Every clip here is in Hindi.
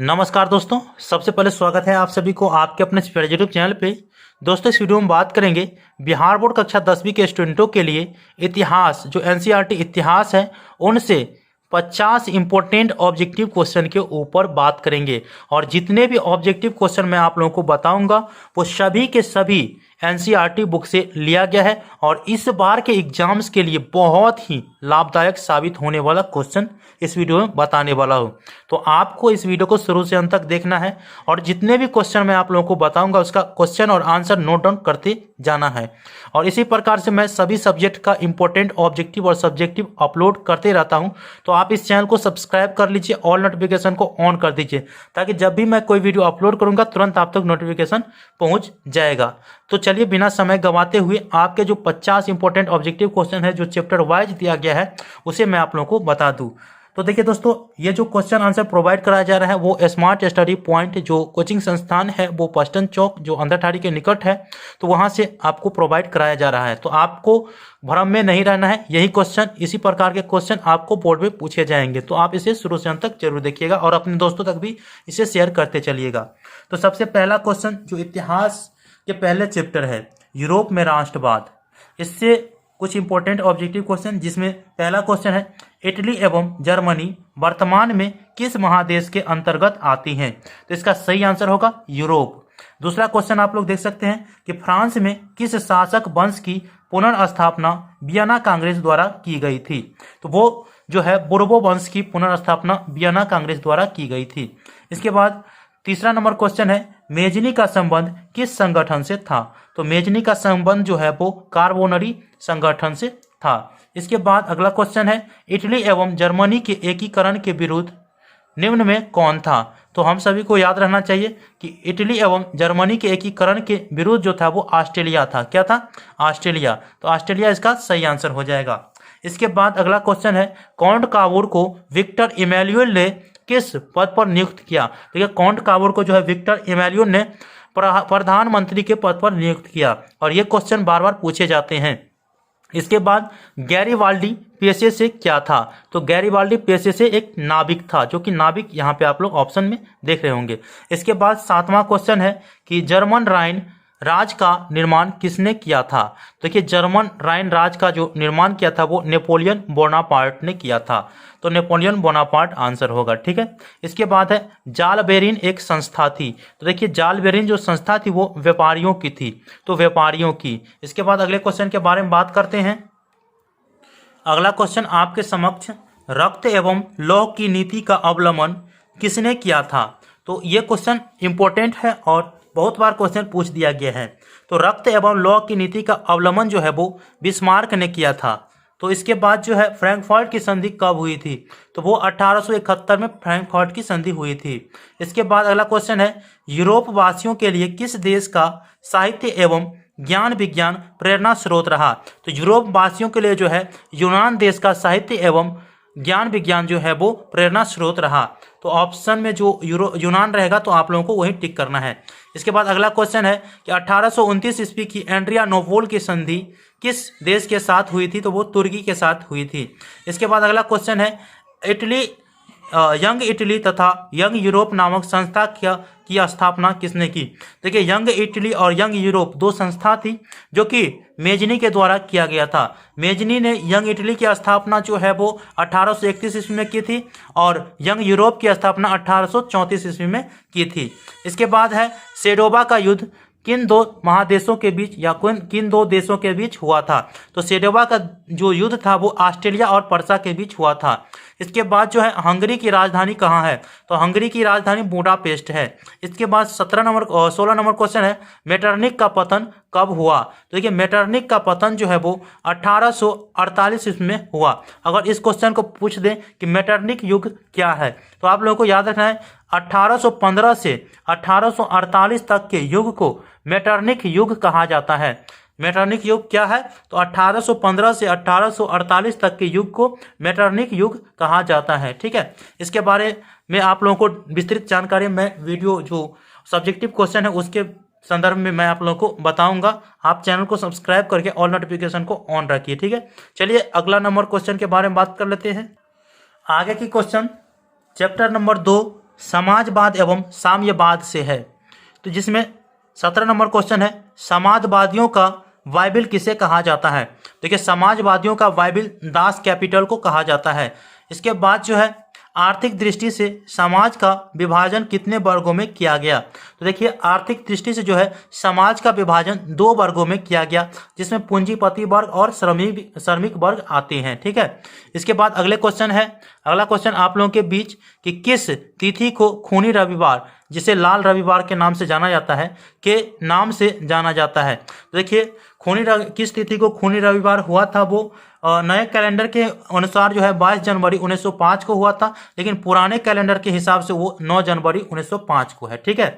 नमस्कार दोस्तों, सबसे पहले स्वागत है आप सभी को आपके अपने यूट्यूब चैनल पे। दोस्तों, इस वीडियो में बात करेंगे बिहार बोर्ड कक्षा 10वीं के स्टूडेंटों के लिए इतिहास, जो एनसीईआरटी इतिहास है, उनसे 50 इंपॉर्टेंट ऑब्जेक्टिव क्वेश्चन के ऊपर बात करेंगे। और जितने भी ऑब्जेक्टिव क्वेश्चन मैं आप लोगों को बताऊंगा वो सभी के सभी एनसीईआरटी बुक से लिया गया है और इस बार के एग्जाम्स के लिए बहुत ही लाभदायक साबित होने वाला क्वेश्चन इस वीडियो में बताने वाला हूं। तो आपको इस वीडियो को शुरू से अंत तक देखना है और जितने भी क्वेश्चन मैं आप लोगों को बताऊंगा उसका क्वेश्चन और आंसर नोट डाउन करते जाना है। और इसी प्रकार से मैं सभी सब्जेक्ट का इंपॉर्टेंट ऑब्जेक्टिव और सब्जेक्टिव अपलोड करते रहता हूं। तो आप इस चैनल को सब्सक्राइब कर लीजिए, ऑल नोटिफिकेशन को ऑन कर दीजिए, ताकि जब भी मैं कोई वीडियो अपलोड करूंगा तुरंत आप तक नोटिफिकेशन पहुंच जाएगा। तो चलिए बिना समय गंवाते हुए आपके जो 50 इंपॉर्टेंट ऑब्जेक्टिव क्वेश्चन है जो चैप्टर वाइज दिया गया है उसे मैं आप लोगों को बता दूं। तो देखिए दोस्तों, ये जो क्वेश्चन आंसर प्रोवाइड कराया जा रहा है वो स्मार्ट स्टडी पॉइंट जो कोचिंग संस्थान है वो पश्चिम चौक जो अंधरठाड़ी के निकट है, तो वहां से आपको प्रोवाइड कराया जा रहा है। तो आपको भ्रम में नहीं रहना है, यही क्वेश्चन, इसी प्रकार के क्वेश्चन आपको बोर्ड में पूछे जाएंगे। तो आप इसे शुरू से अंत तक जरूर देखिएगा और अपने दोस्तों तक भी इसे शेयर करते चलिएगा। तो सबसे पहला क्वेश्चन जो इतिहास के पहले चैप्टर है, यूरोप में राष्ट्रवाद, इससे कुछ इंपॉर्टेंट ऑब्जेक्टिव क्वेश्चन, जिसमें पहला क्वेश्चन है इटली एवं जर्मनी वर्तमान में किस महादेश के अंतर्गत आती हैं? तो इसका सही आंसर होगा यूरोप। दूसरा क्वेश्चन आप लोग देख सकते हैं कि फ्रांस में किस शासक वंश की पुनर्स्थापना वियना कांग्रेस द्वारा की गई थी? तो वो जो है बुर्बो वंश की पुनर्स्थापना वियना कांग्रेस द्वारा की गई थी। इसके बाद तीसरा नंबर क्वेश्चन है मेजनी का संबंध किस संगठन से था? तो मेजनी का संबंध जो है वो कार्बोनरी संगठन से था। इसके बाद अगला क्वेश्चन है इटली एवं जर्मनी के एकीकरण के विरुद्ध निम्न में कौन था? तो हम सभी को याद रहना चाहिए कि इटली एवं जर्मनी के एकीकरण के विरुद्ध जो था वो ऑस्ट्रेलिया था। क्या था? ऑस्ट्रेलिया। तो ऑस्ट्रेलिया इसका सही आंसर हो जाएगा। इसके बाद अगला क्वेश्चन है काउंट काबूर को विक्टर इमैनुअल ने किस पद पर नियुक्त किया? देखिए, काउंट काबूर को जो है विक्टर इमैनुअल ने प्रधानमंत्री के पद पर नियुक्त किया और ये क्वेश्चन बार बार पूछे जाते हैं। इसके बाद गैरीबाल्डी पेशे से क्या था? तो गैरीबाल्डी पेशे से एक नाविक था, जो कि नाविक यहाँ पे आप लोग ऑप्शन में देख रहे होंगे। इसके बाद सातवां क्वेश्चन है कि जर्मन राइन राज का निर्माण किसने किया था? देखिए, जर्मन राइन राज का जो निर्माण किया था वो नेपोलियन बोनापार्ट ने किया था। तो नेपोलियन बोनापार्ट आंसर होगा। ठीक है। इसके बाद है जाल बेरिन एक संस्था थी। तो देखिए, जाल बेरिन जो संस्था थी वो व्यापारियों की थी, तो व्यापारियों की। इसके बाद अगले क्वेश्चन के बारे में बात करते हैं। अगला क्वेश्चन आपके समक्ष रक्त एवं लौह की नीति का अवलंबन किसने किया था? तो ये क्वेश्चन इंपॉर्टेंट है और बहुत बार क्वेश्चन पूछ दिया गया है। तो रक्त एवं लौह की नीति का अवलंबन जो है वो बिस्मार्क ने किया था। तो इसके बाद जो है फ्रैंकफर्ट की संधि कब हुई थी? तो वो 1871 में फ्रैंकफर्ट की संधि हुई थी। इसके बाद अगला क्वेश्चन है यूरोप वासियों के लिए किस देश का साहित्य एवं ज्ञान विज्ञान प्रेरणा स्रोत रहा? तो यूरोप वासियों के लिए जो है यूनान देश का साहित्य एवं ज्ञान विज्ञान जो है वो प्रेरणा स्रोत रहा। तो ऑप्शन में जो यूनान रहेगा तो आप लोगों को वही टिक करना है। इसके बाद अगला क्वेश्चन है कि 1829 ईस्वी की एड्रियानोपोल की संधि किस देश के साथ हुई थी? तो वो तुर्की के साथ हुई थी। इसके बाद अगला क्वेश्चन है इटली यंग इटली तथा यंग यूरोप नामक संस्था की स्थापना किसने की? देखिए, यंग इटली और यंग यूरोप दो संस्था थी जो कि मेजनी के द्वारा किया गया था। मेजनी ने यंग इटली की स्थापना जो है वो 1831 ईस्वी में की थी और यंग यूरोप की स्थापना 1834 ईस्वी में की थी। इसके बाद है सेडोबा का युद्ध किन दो महादेशों के बीच या किन दो देशों के बीच हुआ था? तो सेडोबा का जो युद्ध था वो ऑस्ट्रेलिया और पर्सा के बीच हुआ था। इसके बाद जो है हंगरी की राजधानी कहाँ है? तो हंगरी की राजधानी बुडापेस्ट है। इसके बाद 16 नंबर क्वेश्चन है मेटरनिक का पतन कब हुआ? तो देखिए, मेटरनिक का पतन जो है वो 1848 ईस्वी में हुआ। अगर इस क्वेश्चन को पूछ दें कि मेटरनिक युग क्या है तो आप लोगों को याद रखना है 1815 से 1848 तक के युग को मेटरनिक युग कहा जाता है। मेटरनिक युग क्या है? तो 1815 से 1848 तक के युग को मेटरनिक युग कहा जाता है। ठीक है। इसके बारे में आप लोगों को विस्तृत जानकारी मैं वीडियो जो सब्जेक्टिव क्वेश्चन है उसके संदर्भ में मैं आप लोगों को बताऊंगा। आप चैनल को सब्सक्राइब करके ऑल नोटिफिकेशन को ऑन रखिए। ठीक है। चलिए अगला नंबर क्वेश्चन के बारे में बात कर लेते हैं। आगे की क्वेश्चन चैप्टर नंबर 2 समाजवाद एवं साम्यवाद से है। तो जिसमें 17 नंबर क्वेश्चन है, समाजवादियों का बाइबिल किसे कहा जाता है। देखिए समाजवादियों का बाइबिल दास कैपिटल को कहा जाता है। इसके बाद जो है आर्थिक दृष्टि से समाज का विभाजन कितने वर्गों में किया गया। तो देखिए आर्थिक दृष्टि से जो है समाज का विभाजन 2 वर्गों में किया गया, जिसमें पूंजीपति वर्ग और श्रमिक वर्ग आते हैं। ठीक है, इसके बाद अगला क्वेश्चन आप लोगों के बीच कि किस तिथि को खूनी रविवार, जिसे लाल रविवार के नाम से जाना जाता है, के नाम से जाना जाता है। तो देखिए किस तिथि को खूनी रविवार हुआ था, वो नए कैलेंडर के अनुसार जो है 22 जनवरी 1905 को हुआ था, लेकिन पुराने कैलेंडर के हिसाब से वो 9 जनवरी 1905 को है। ठीक है,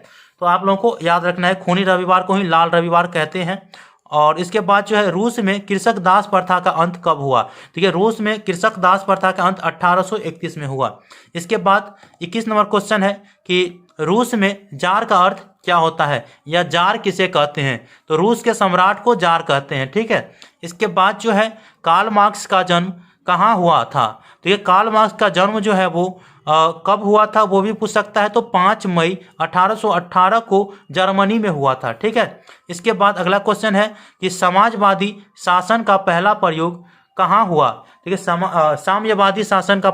तो आप लोगों को याद रखना है खूनी रविवार को ही लाल रविवार कहते हैं। और इसके बाद जो है रूस में कृषक दास प्रथा का अंत कब हुआ। ठीक है, रूस में कृषक दास प्रथा का अंत 1831 में हुआ। इसके बाद 21 नंबर क्वेश्चन है कि रूस में जार का अर्थ क्या होता है, या जार किसे कहते हैं। तो रूस के सम्राट को जार कहते हैं। ठीक है, इसके बाद जो है कार्ल मार्क्स का जन्म कहाँ हुआ था। तो ये कार्ल मार्क्स का जन्म जो है वो कब हुआ था वो भी पूछ सकता है। तो 5 मई 1818 को जर्मनी में हुआ था। ठीक है, इसके बाद अगला क्वेश्चन है कि समाजवादी शासन का पहला प्रयोग कहाँ हुआ। ठीक है, साम्यवादी शासन का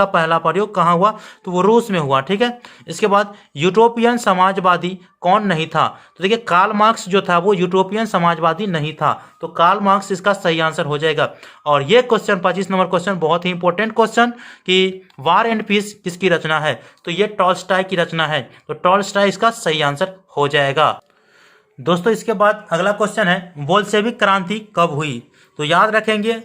पहला प्रयोग कहाँ हुआ, तो वो रूस में हुआ। ठीक है, इसके बाद यूटोपियन समाजवादी कौन नहीं था। तो देखिए कार्ल मार्क्स जो था वो यूटोपियन समाजवादी नहीं था, तो कार्ल मार्क्स इसका सही आंसर हो जाएगा। और ये क्वेश्चन 25 नंबर क्वेश्चन बहुत ही इंपॉर्टेंट क्वेश्चन कि वार एंड पीस किसकी रचना है, तो ये टॉल्स्टॉय की रचना है, तो टॉल्स्टॉय इसका सही आंसर हो जाएगा। दोस्तों इसके बाद अगला क्वेश्चन है बोल्शेविक क्रांति कब हुई। तो याद रखेंगे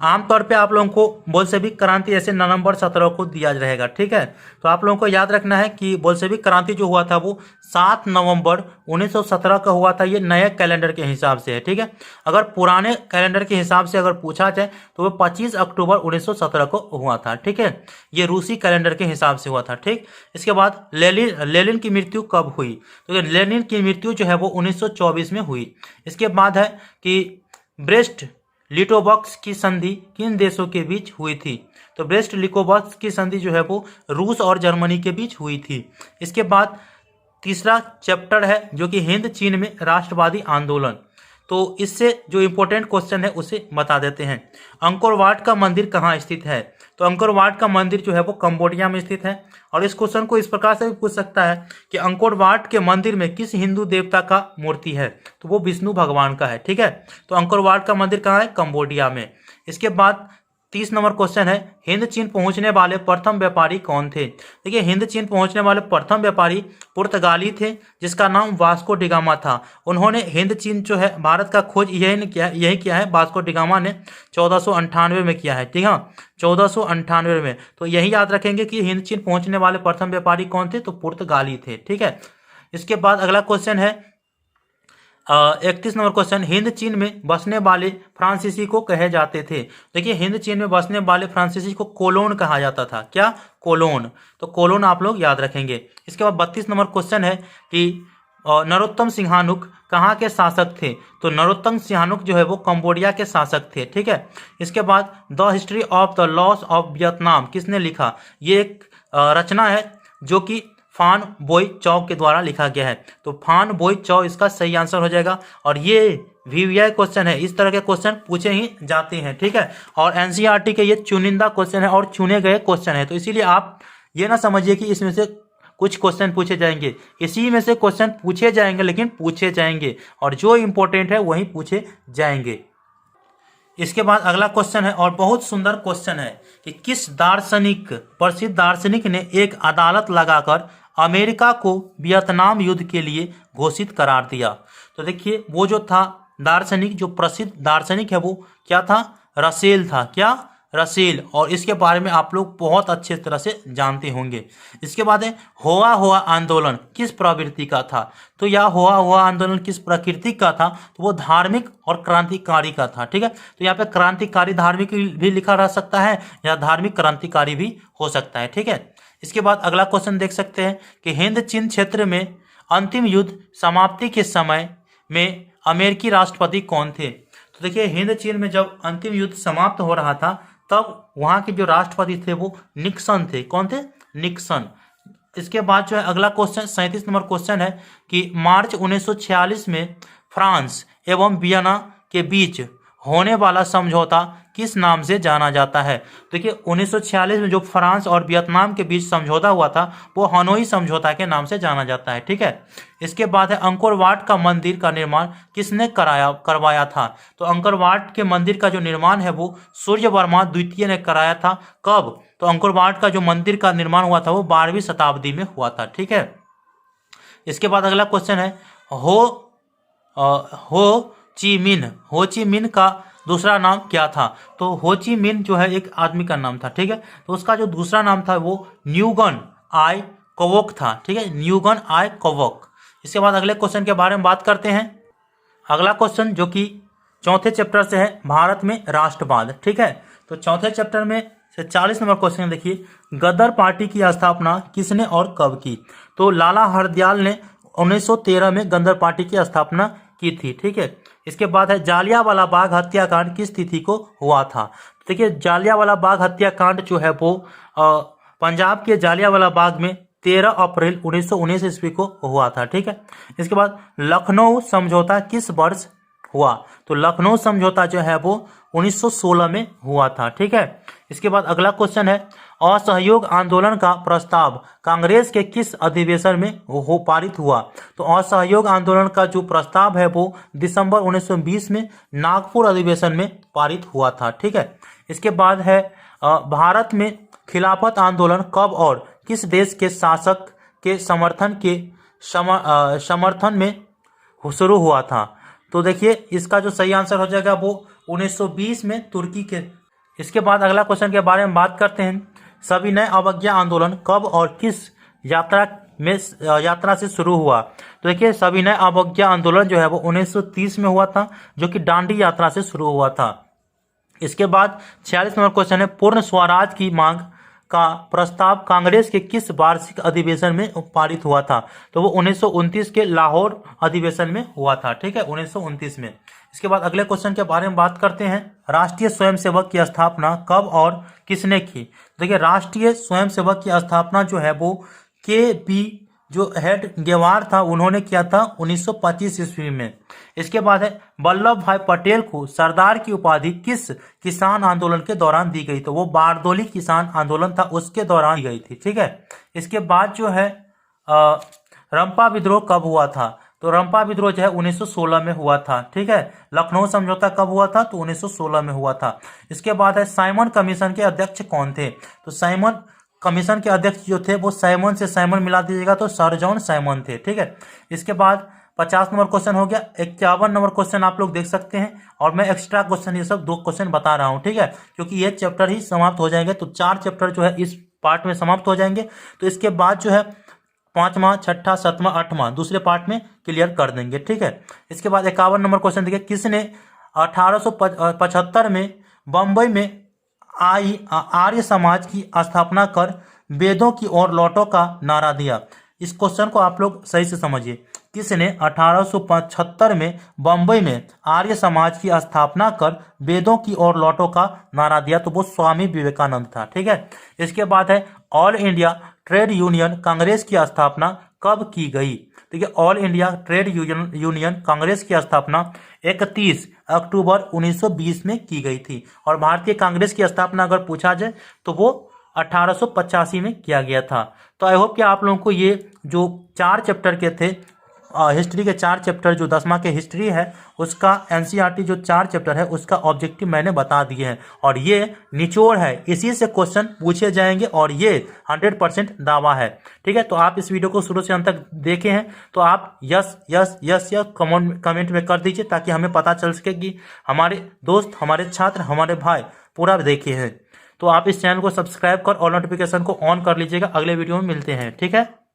आमतौर पे आप लोगों को बोल्शेविक क्रांति ऐसे नवंबर 17 को दिया रहेगा। ठीक है, तो आप लोगों को याद रखना है कि बोल्शेविक क्रांति जो हुआ था वो 7 नवंबर 1917 का हुआ था। ये नए कैलेंडर के हिसाब से है। ठीक है, अगर पुराने कैलेंडर के हिसाब से अगर पूछा जाए तो वो 25 अक्टूबर 1917 को हुआ था। ठीक है, ये रूसी कैलेंडर के हिसाब से हुआ था। ठीक, इसके बाद लेनिन की मृत्यु कब हुई। तो लेनिन की मृत्यु जो है वो 1924 में हुई। इसके बाद है कि ब्रेस्ट लिटोवस्क की संधि किन देशों के बीच हुई थी। तो ब्रेस्ट लिटोवस्क की संधि जो है वो रूस और जर्मनी के बीच हुई थी। इसके बाद तीसरा चैप्टर है जो कि हिंद चीन में राष्ट्रवादी आंदोलन। तो इससे जो इंपॉर्टेंट क्वेश्चन है उसे बता देते हैं। अंकोर वाट का मंदिर कहाँ स्थित है। तो अंकोर वाट का मंदिर जो है वो कंबोडिया में स्थित है। और इस क्वेश्चन को इस प्रकार से भी पूछ सकता है कि अंकोर वाट के मंदिर में किस हिंदू देवता का मूर्ति है। तो वो विष्णु भगवान का है। ठीक है, तो अंकोर वाट का मंदिर कहाँ है, कंबोडिया में। इसके बाद 30 नंबर क्वेश्चन है हिंद चीन पहुंचने वाले प्रथम व्यापारी कौन थे। देखिए हिंद चीन पहुंचने वाले प्रथम व्यापारी पुर्तगाली थे, जिसका नाम वास्को डिगामा था। उन्होंने हिंद चीन जो है भारत का खोज यही किया है वास्को डिगामा ने 1498 में किया है। ठीक है, 1498 में। तो यही याद रखेंगे कि हिंद चीन पहुंचने वाले प्रथम व्यापारी कौन थे, तो पुर्तगाली थे। ठीक है, इसके बाद अगला क्वेश्चन है 31 नंबर क्वेश्चन हिंद चीन में बसने वाले फ्रांसीसी को कहे जाते थे। देखिए हिंद चीन में बसने वाले फ्रांसीसी को कोलोन कहा जाता था। क्या, कोलोन। तो कोलोन आप लोग याद रखेंगे। इसके बाद 32 नंबर क्वेश्चन है कि नरोत्तम सिंहानुक कहाँ के शासक थे। तो नरोत्तम सिंहानुक जो है वो कंबोडिया के शासक थे। ठीक है, इसके बाद the history of the loss of Vietnam किसने लिखा। ये एक रचना है जो कि फान बोई चौ के द्वारा लिखा गया है। तो फान बोई चौ इसका सही आंसर हो जाएगा। और ये VVI क्वेश्चन है, इस तरह के क्वेश्चन पूछे ही जाते हैं। ठीक है, और NCERT के ये चुनिंदा क्वेश्चन है और चुने गए क्वेश्चन है। तो इसीलिए आप ये ना समझिए कि इसमें से कुछ क्वेश्चन पूछे जाएंगे, इसी में से क्वेश्चन पूछे जाएंगे, लेकिन पूछे जाएंगे और जो इंपॉर्टेंट है वही पूछे जाएंगे। इसके बाद अगला क्वेश्चन है और बहुत सुंदर क्वेश्चन है कि किस प्रसिद्ध दार्शनिक ने एक अदालत लगाकर अमेरिका को वियतनाम युद्ध के लिए घोषित करार दिया। तो देखिए वो जो था दार्शनिक, जो प्रसिद्ध दार्शनिक है वो क्या था, रसेल था। क्या, रसेल। और इसके बारे में आप लोग बहुत अच्छे तरह से जानते होंगे। इसके बाद है होआ आंदोलन किस प्रवृत्ति का था। तो यह होआ आंदोलन किस प्रकृति का था, तो वो धार्मिक और क्रांतिकारी का था। ठीक है, तो यहाँ पे क्रांतिकारी धार्मिक भी लिखा रह सकता है या धार्मिक क्रांतिकारी भी हो सकता है। ठीक है, इसके बाद अगला क्वेश्चन देख सकते हैं कि हिंद चीन क्षेत्र में अंतिम युद्ध समाप्ति के समय में अमेरिकी राष्ट्रपति कौन थे। तो देखिए हिंद चीन में जब अंतिम युद्ध समाप्त हो रहा था तब वहां के जो राष्ट्रपति थे वो निक्सन थे। कौन थे, निक्सन। इसके बाद जो है अगला क्वेश्चन 37 नंबर क्वेश्चन है कि मार्च 1946 में फ्रांस एवं वियना के बीच होने वाला समझौता किस नाम से जाना जाता है। देखिए 1946 में जो फ्रांस और वियतनाम के बीच समझौता हुआ था वो हनोई समझौता के नाम से जाना जाता है। ठीक है, इसके बाद है अंकोर वाट का मंदिर का निर्माण किसने करवाया था। तो अंकोर वाट के मंदिर का जो निर्माण है वो सूर्य वर्मा द्वितीय ने कराया था। कब? तो अंकोर वाट का जो मंदिर का निर्माण हुआ था वो 12वीं शताब्दी में हुआ था। ठीक है, इसके बाद अगला क्वेश्चन है हो ची मिन का दूसरा नाम क्या था। तो हो ची मिन जो है एक आदमी का नाम था। ठीक है, तो उसका जो दूसरा नाम था वो न्यूगन आई कोवोक था। ठीक है, न्यूगन आई कोवोक। इसके बाद अगले क्वेश्चन के बारे में बात करते हैं। अगला क्वेश्चन जो कि चौथे चैप्टर से है, भारत में राष्ट्रवाद। ठीक है, तो चौथे चैप्टर में से 40 नंबर क्वेश्चन देखिए, गदर पार्टी की स्थापना किसने और कब की। तो लाला हरदयाल ने 1913 में गदर पार्टी की स्थापना की थी। ठीक है, इसके बाद है जालियांवाला बाग हत्याकांड किस तिथि को हुआ था। देखिए जालियांवाला बाग हत्याकांड जो है वो पंजाब के जालियांवाला बाग में 13 अप्रैल 1919 ईस्वी को हुआ था। ठीक है, इसके बाद लखनऊ समझौता किस वर्ष हुआ। तो लखनऊ समझौता जो है वो 1916 में हुआ था। ठीक है, इसके बाद अगला क्वेश्चन है, असहयोग आंदोलन का प्रस्ताव कांग्रेस के किस अधिवेशन में हो पारित हुआ। तो असहयोग आंदोलन का जो प्रस्ताव है वो दिसंबर 1920 में नागपुर अधिवेशन में पारित हुआ था। ठीक है, इसके बाद है भारत में खिलाफत आंदोलन कब और किस देश के शासक के समर्थन में शुरू हुआ था। तो देखिए इसका जो सही आंसर हो जाएगा वो 1920 में तुर्की के। इसके बाद अगला क्वेश्चन के बारे में बात करते हैं, सविनय अवज्ञा आंदोलन कब और किस यात्रा से शुरू हुआ। तो देखिए सविनय अवज्ञा आंदोलन जो है वो 1930 में हुआ था, जो कि दांडी यात्रा से शुरू हुआ था। इसके बाद 46 नंबर क्वेश्चन है, पूर्ण स्वराज की मांग का प्रस्ताव कांग्रेस के किस वार्षिक अधिवेशन में पारित हुआ था। तो वो 1929 के लाहौर अधिवेशन में हुआ था। ठीक है, 1929 में। इसके बाद अगले क्वेश्चन के बारे में बात करते हैं, राष्ट्रीय स्वयंसेवक की स्थापना कब और किसने की। देखिए राष्ट्रीय स्वयंसेवक की स्थापना जो है वो के.बी. जो हेड गेवार था उन्होंने किया था 1925 ईस्वी में। इसके बाद है वल्लभ भाई पटेल को सरदार की उपाधि किस किसान आंदोलन के दौरान दी गई। तो वो बारदोली किसान आंदोलन था उसके दौरान दी गई थी। ठीक है, इसके बाद जो है रंपा विद्रोह कब हुआ था। तो रंपा विद्रोह जो है 1916 में हुआ था। ठीक है, लखनऊ समझौता कब हुआ था। तो 1916 में हुआ था। इसके बाद है साइमन कमीशन के अध्यक्ष कौन थे। तो साइमन कमीशन के अध्यक्ष जो थे वो साइमन से साइमन मिला दीजिएगा तो सर जॉन साइमन थे। ठीक है, इसके बाद 50 नंबर क्वेश्चन हो गया। 51 नंबर क्वेश्चन आप लोग देख सकते हैं, और मैं एक्स्ट्रा क्वेश्चन ये सब 2 क्वेश्चन बता रहा हूँ। ठीक है, क्योंकि ये चैप्टर ही समाप्त हो जाएंगे, तो 4 चैप्टर जो है इस पार्ट में समाप्त हो जाएंगे। तो इसके बाद जो है 5वां 6ठा 7वां 8वां दूसरे पार्ट में क्लियर कर देंगे। ठीक है, इसके बाद 51 नंबर क्वेश्चन देखिए, किसने 1875 में बम्बई में आर्य समाज की स्थापना कर वेदों की ओर लौटो का नारा दिया। इस क्वेश्चन को आप लोग सही से समझिए, किसने 1875 में बम्बई में आर्य समाज की स्थापना कर वेदों की ओर लौटो का नारा दिया। तो वो स्वामी विवेकानंद था। ठीक है, इसके बाद है all India trade union Congress की स्थापना कब की गई। देखिए all India trade union Congress की स्थापना 31 अक्टूबर 1920 में की गई थी, और भारतीय कांग्रेस की स्थापना अगर पूछा जाए तो वो 1885 में किया गया था। तो आई होप कि आप लोगों को ये जो 4 चैप्टर के थे, हिस्ट्री के 4 चैप्टर, जो 10वां के हिस्ट्री है उसका एनसीईआरटी जो 4 चैप्टर है उसका ऑब्जेक्टिव मैंने बता दिए हैं, और ये निचोड़ है, इसी से क्वेश्चन पूछे जाएंगे, और ये 100% दावा है। ठीक है, तो आप इस वीडियो को शुरू से अंत तक देखे हैं तो आप yes yes yes yes comment में कर दीजिए, ताकि हमें पता चल सके कि हमारे दोस्त, हमारे छात्र, हमारे भाई पूरा देखे हैं। तो आप इस चैनल को सब्सक्राइब कर और नोटिफिकेशन को ऑन कर लीजिएगा। अगले वीडियो में मिलते हैं। ठीक है।